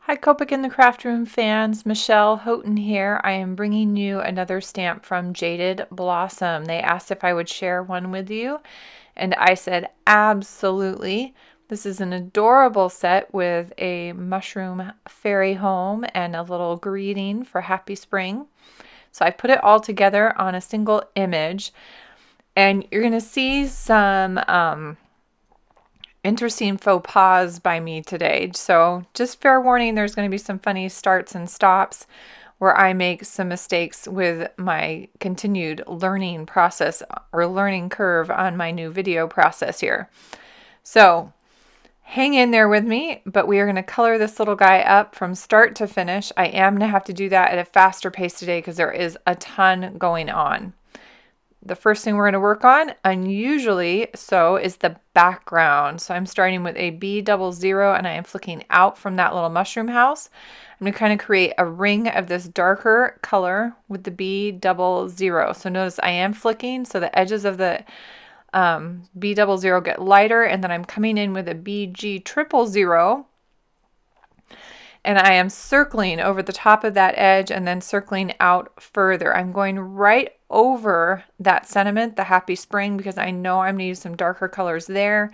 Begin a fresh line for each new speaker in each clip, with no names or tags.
Hi Copic in the Craft Room fans, Michelle Houghton here. I am bringing you another stamp from Jaded Blossom. They asked if I would share one with you, and I said absolutely. This is an adorable set with a mushroom fairy home and a little greeting for happy spring. So I put it all together on a single image, and you're going to see some interesting faux pas by me today. So just fair warning, there's going to be some funny starts and stops where I make some mistakes with my continued learning process or learning curve on my new video process here. So hang in there with me, but we are going to color this little guy up from start to finish. I am going to have to do that at a faster pace today because there is a ton going on. The first thing we're going to work on, unusually so, is the background. So I'm starting with a B00 and I am flicking out from that little mushroom house. I'm going to kind of create a ring of this darker color with the B00. So notice I am flicking so the edges of the B00 get lighter, and then I'm coming in with a BG000. And I am circling over the top of that edge and then circling out further. I'm going right over that sentiment, the happy spring, because I know I'm going to use some darker colors there.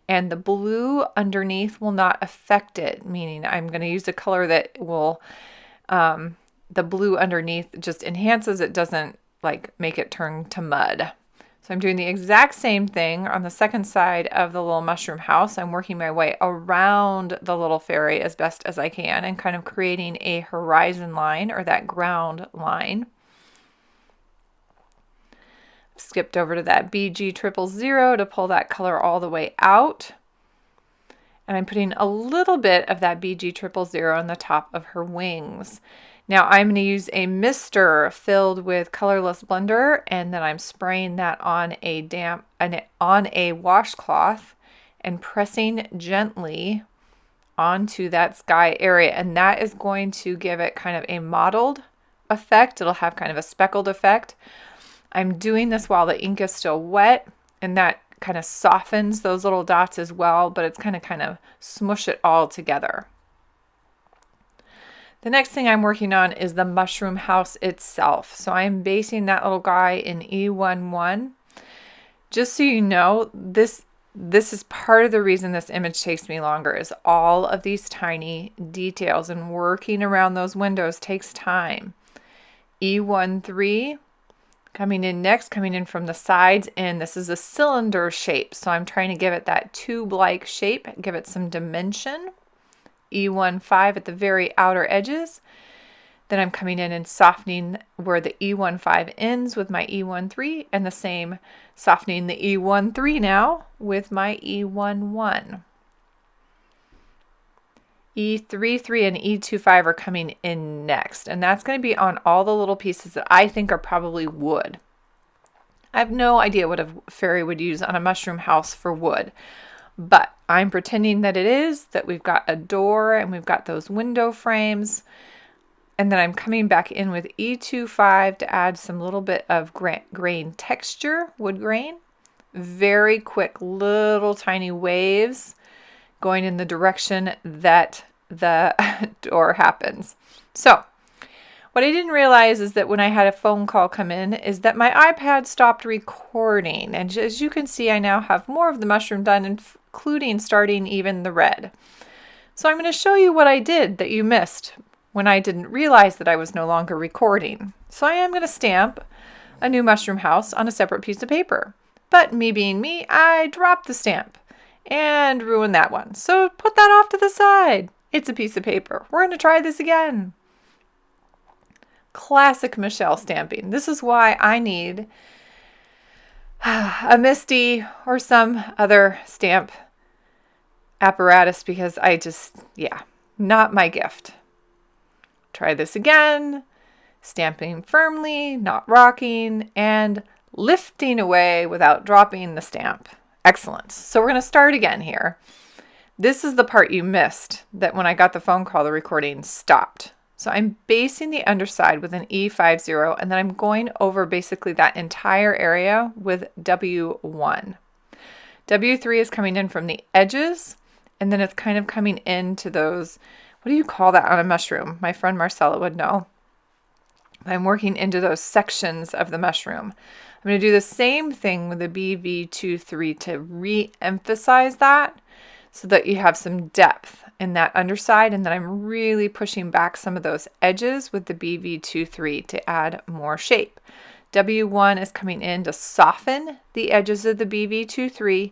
And the blue underneath will not affect it, meaning I'm going to use a color that will, the blue underneath just enhances it, doesn't like make it turn to mud. So I'm doing the exact same thing on the second side of the little mushroom house. I'm working my way around the little fairy as best as I can and kind of creating a horizon line or that ground line. Skipped over to that BG000 to pull that color all the way out. And I'm putting a little bit of that BG000 on the top of her wings. Now I'm going to use a mister filled with colorless blender, and then I'm spraying that on a washcloth and pressing gently onto that sky area, and that is going to give it kind of a mottled effect. It'll have kind of a speckled effect. I'm doing this while the ink is still wet, and that kind of softens those little dots as well, but it's kind of smush it all together. The next thing I'm working on is the mushroom house itself. So I'm basing that little guy in E11. Just so you know, this is part of the reason this image takes me longer, is all of these tiny details, and working around those windows takes time. E13 coming in next, coming in from the sides, and this is a cylinder shape. So I'm trying to give it that tube-like shape, give it some dimension. E15 at the very outer edges. Then I'm coming in and softening where the E15 ends with my E13, and the same softening the E13 now with my E11. E33 and E25 are coming in next, and that's going to be on all the little pieces that I think are probably wood. I have no idea what a fairy would use on a mushroom house for wood, but I'm pretending that it is, that we've got a door and we've got those window frames. And then I'm coming back in with E25 to add some little bit of grain texture, wood grain. Very quick little tiny waves going in the direction that the door happens. So what I didn't realize is that when I had a phone call come in is that my iPad stopped recording. And as you can see, I now have more of the mushroom done, including starting even the red. So I'm going to show you what I did that you missed when I didn't realize that I was no longer recording. So I am going to stamp a new mushroom house on a separate piece of paper. But me being me, I dropped the stamp and ruined that one. So put that off to the side. It's a piece of paper. We're going to try this again. Classic Michelle stamping. This is why I need a Misty or some other stamp apparatus, because I just, not my gift. Try this again. Stamping firmly, not rocking, and lifting away without dropping the stamp. Excellent. So we're going to start again here. This is the part you missed, that when I got the phone call, the recording stopped. So I'm basing the underside with an E50, and then I'm going over basically that entire area with W1. W3 is coming in from the edges, and then it's kind of coming into those, what do you call that on a mushroom? My friend Marcella would know. I'm working into those sections of the mushroom. I'm going to do the same thing with the BV23 to re-emphasize that so that you have some depth in that underside, and then I'm really pushing back some of those edges with the BV23 to add more shape. W1 is coming in to soften the edges of the BV23,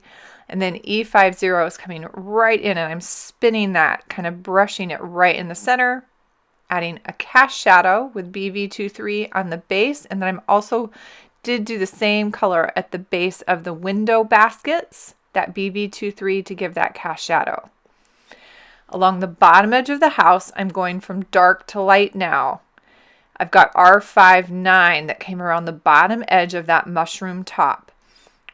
and then E50 is coming right in, and I'm spinning that, kind of brushing it right in the center, adding a cast shadow with BV23 on the base, and then I'm also did do the same color at the base of the window baskets, that BV23 to give that cast shadow. Along the bottom edge of the house, I'm going from dark to light now. I've got R59 that came around the bottom edge of that mushroom top.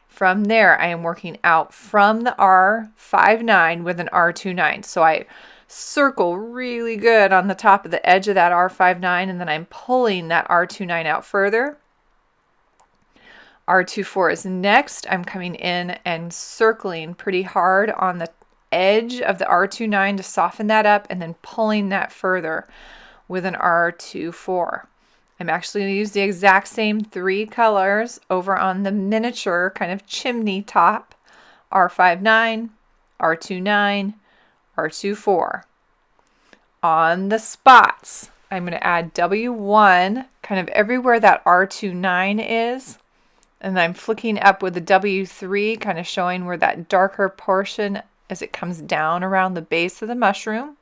From there, I am working out from the R59 with an R29. So I circle really good on the top of the edge of that R59, and then I'm pulling that R29 out further. R24 is next. I'm coming in and circling pretty hard on the edge of the R29 to soften that up, and then pulling that further with an R24. I'm actually going to use the exact same 3 colors over on the miniature kind of chimney top, R59, R29, R24. On the spots, I'm going to add W1 kind of everywhere that R29 is, and I'm flicking up with the W3, kind of showing where that darker portion as it comes down around the base of the mushroom.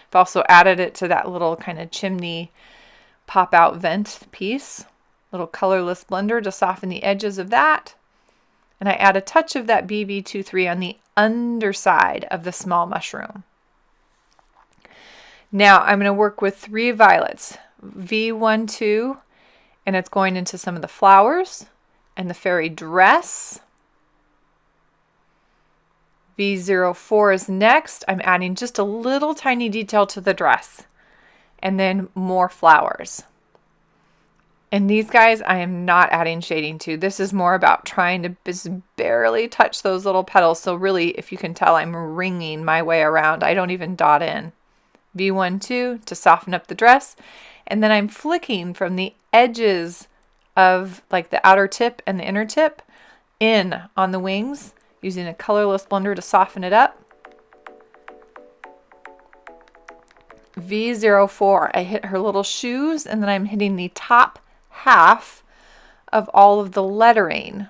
I've also added it to that little kind of chimney pop out vent piece, little colorless blender to soften the edges of that. And I add a touch of that BV23 on the underside of the small mushroom. Now I'm going to work with 3 violets, V12, and it's going into some of the flowers and the fairy dress. V04 is next. I'm adding just a little tiny detail to the dress, and then more flowers. And these guys I am not adding shading to. This is more about trying to just barely touch those little petals. So really, if you can tell, I'm ringing my way around. I don't even dot in. V12 to soften up the dress, and then I'm flicking from the edges of like the outer tip and the inner tip in on the wings, using a colorless blender to soften it up. V04, I hit her little shoes, and then I'm hitting the top half of all of the lettering.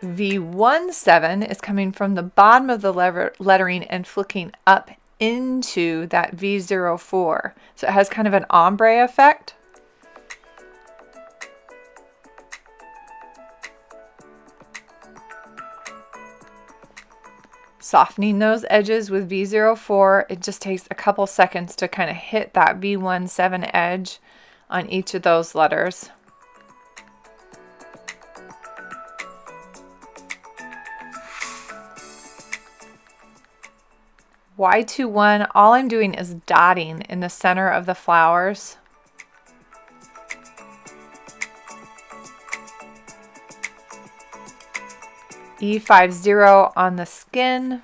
V17 is coming from the bottom of the lettering and flicking up into that V04. So it has kind of an ombre effect. Softening those edges with V04, it just takes a couple seconds to kind of hit that V17 edge on each of those letters. Y21, all I'm doing is dotting in the center of the flowers. E50 on the skin,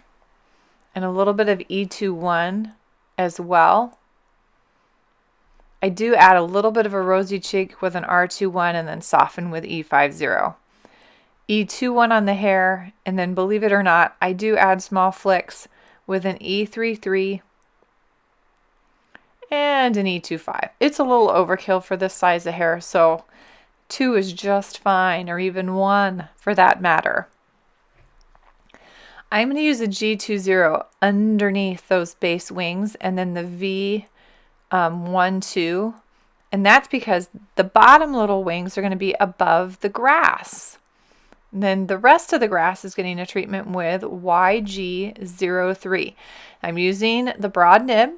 and a little bit of E21 as well. I do add a little bit of a rosy cheek with an R21 and then soften with E50. E21 on the hair, and then believe it or not, I do add small flicks with an E33 and an E25. It's a little overkill for this size of hair, so 2 is just fine, or even 1 for that matter. I'm going to use a G20 underneath those base wings, and then the V12, and that's because the bottom little wings are going to be above the grass. And then the rest of the grass is getting a treatment with YG03. I'm using the broad nib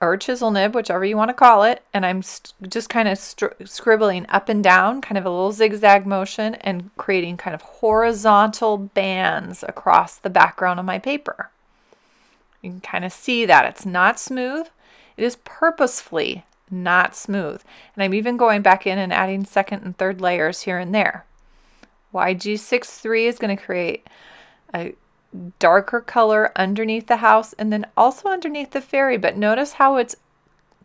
or chisel nib, whichever you want to call it, and I'm just kind of scribbling up and down, kind of a little zigzag motion, and creating kind of horizontal bands across the background of my paper. You can kind of see that it's not smooth. It is purposefully not smooth. And I'm even going back in and adding second and third layers here and there. YG63 is going to create a darker color underneath the house and then also underneath the fairy. But notice how it's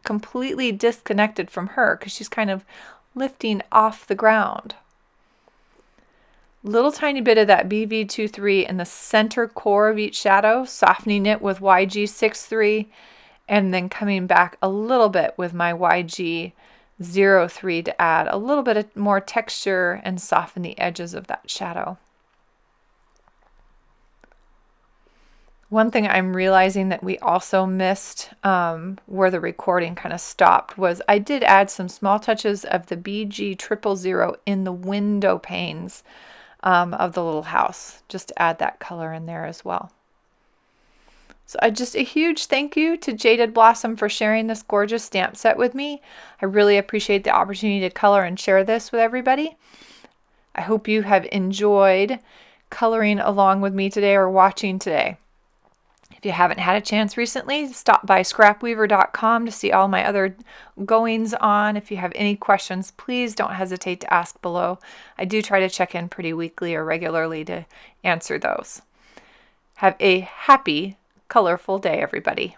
completely disconnected from her because she's kind of lifting off the ground. Little tiny bit of that BV23 in the center core of each shadow, softening it with YG63, and then coming back a little bit with my YG03 to add a little bit more texture and soften the edges of that shadow. One thing I'm realizing that we also missed where the recording kind of stopped was I did add some small touches of the BG000 in the window panes of the little house, just to add that color in there as well. So just a huge thank you to Jaded Blossom for sharing this gorgeous stamp set with me. I really appreciate the opportunity to color and share this with everybody. I hope you have enjoyed coloring along with me today or watching today. If you haven't had a chance recently, stop by scrapweaver.com to see all my other goings on. If you have any questions, please don't hesitate to ask below. I do try to check in pretty weekly or regularly to answer those. Have a happy, colorful day, everybody.